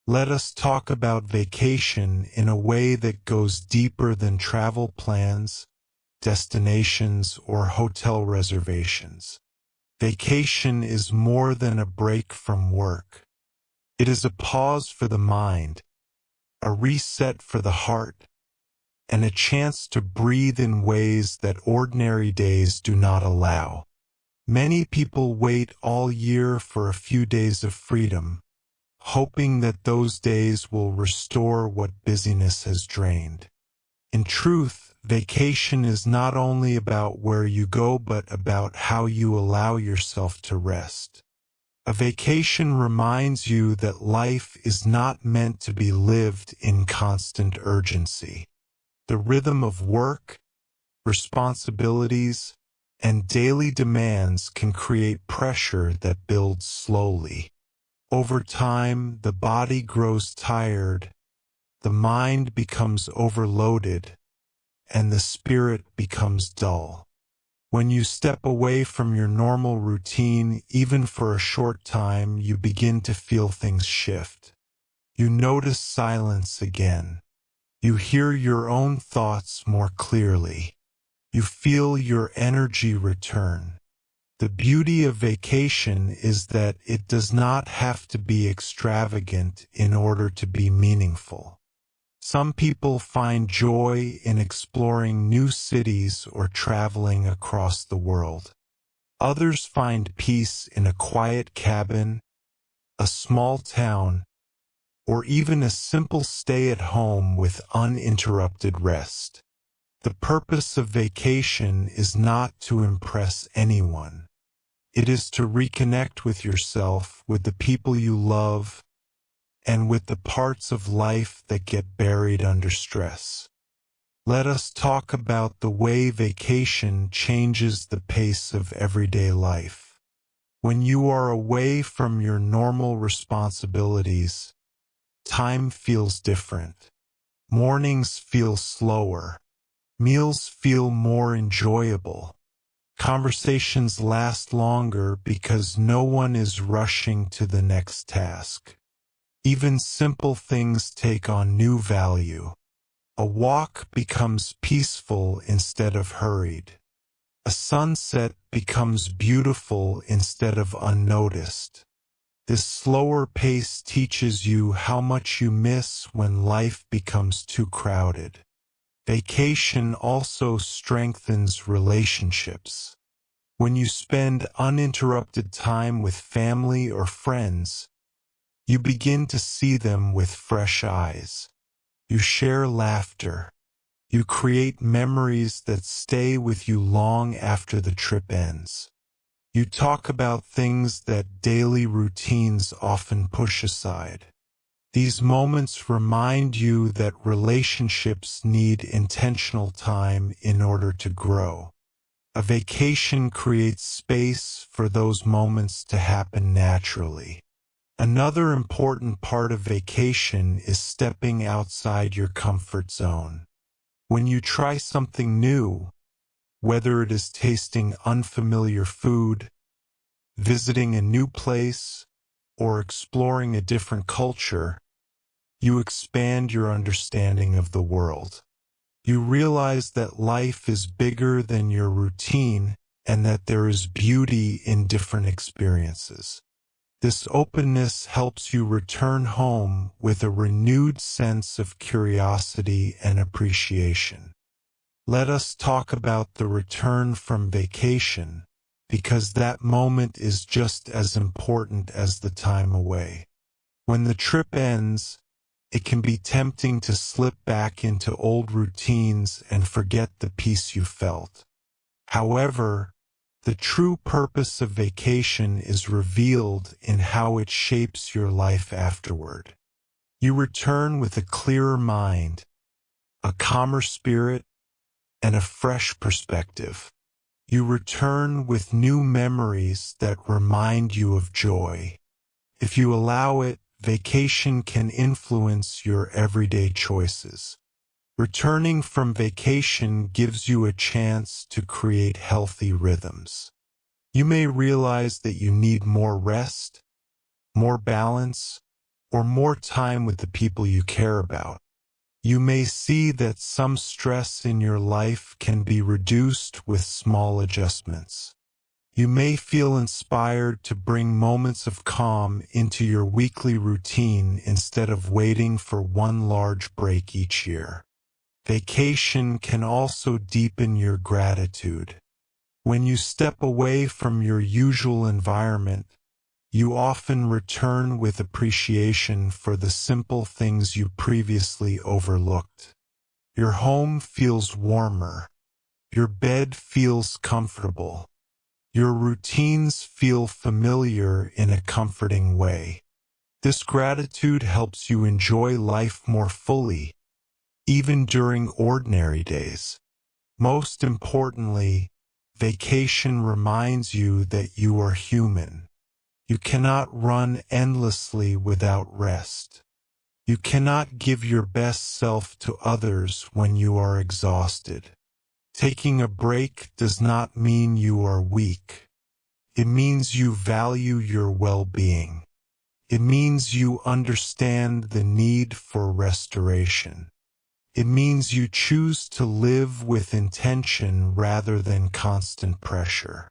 Let us talk about vacation in a way that goes deeper than travel plans, destinations, or hotel reservations. Vacation is more than a break from work. It is a pause for the mind, a reset for the heart, and a chance to breathe in ways that ordinary days do not allow. Many people wait all year for a few days of freedom, hoping that those days will restore what busyness has drained. In truth, vacation is not only about where you go but about how you allow yourself to rest. A vacation reminds you that life is not meant to be lived in constant urgency. The rhythm of work, responsibilities, and daily demands can create pressure that builds slowly. Over time, the body grows tired, the mind becomes overloaded, and the spirit becomes dull. When you step away from your normal routine, even for a short time, you begin to feel things shift. You notice silence again. You hear your own thoughts more clearly. You feel your energy return. The beauty of vacation is that it does not have to be extravagant in order to be meaningful. Some people find joy in exploring new cities or traveling across the world. Others find peace in a quiet cabin, a small town, or even a simple stay at home with uninterrupted rest. The purpose of vacation is not to impress anyone. It is to reconnect with yourself, with the people you love, and with the parts of life that get buried under stress. Let us talk about the way vacation changes the pace of everyday life. When you are away from your normal responsibilities, time feels different. Mornings feel slower. Meals feel more enjoyable. Conversations last longer because no one is rushing to the next task. Even simple things take on new value. A walk becomes peaceful instead of hurried. A sunset becomes beautiful instead of unnoticed. This slower pace teaches you how much you miss when life becomes too crowded. Vacation also strengthens relationships. When you spend uninterrupted time with family or friends, you begin to see them with fresh eyes. You share laughter. You create memories that stay with you long after the trip ends. You talk about things that daily routines often push aside. These moments remind you that relationships need intentional time in order to grow. A vacation creates space for those moments to happen naturally. Another important part of vacation is stepping outside your comfort zone. When you try something new, whether it is tasting unfamiliar food, visiting a new place, or exploring a different culture, you expand your understanding of the world. You realize that life is bigger than your routine and that there is beauty in different experiences. This openness helps you return home with a renewed sense of curiosity and appreciation. Let us talk about the return from vacation, because that moment is just as important as the time away. When the trip ends, it can be tempting to slip back into old routines and forget the peace you felt. However, the true purpose of vacation is revealed in how it shapes your life afterward. You return with a clearer mind, a calmer spirit, and a fresh perspective. You return with new memories that remind you of joy. If you allow it, vacation can influence your everyday choices. Returning from vacation gives you a chance to create healthy rhythms. You may realize that you need more rest, more balance, or more time with the people you care about. You may see that some stress in your life can be reduced with small adjustments. You may feel inspired to bring moments of calm into your weekly routine instead of waiting for one large break each year. Vacation can also deepen your gratitude. When you step away from your usual environment, you often return with appreciation for the simple things you previously overlooked. Your home feels warmer. Your bed feels comfortable. Your routines feel familiar in a comforting way. This gratitude helps you enjoy life more fully, even during ordinary days. Most importantly, vacation reminds you that you are human. You cannot run endlessly without rest. You cannot give your best self to others when you are exhausted. Taking a break does not mean you are weak. It means you value your well-being. It means you understand the need for restoration. It means you choose to live with intention rather than constant pressure.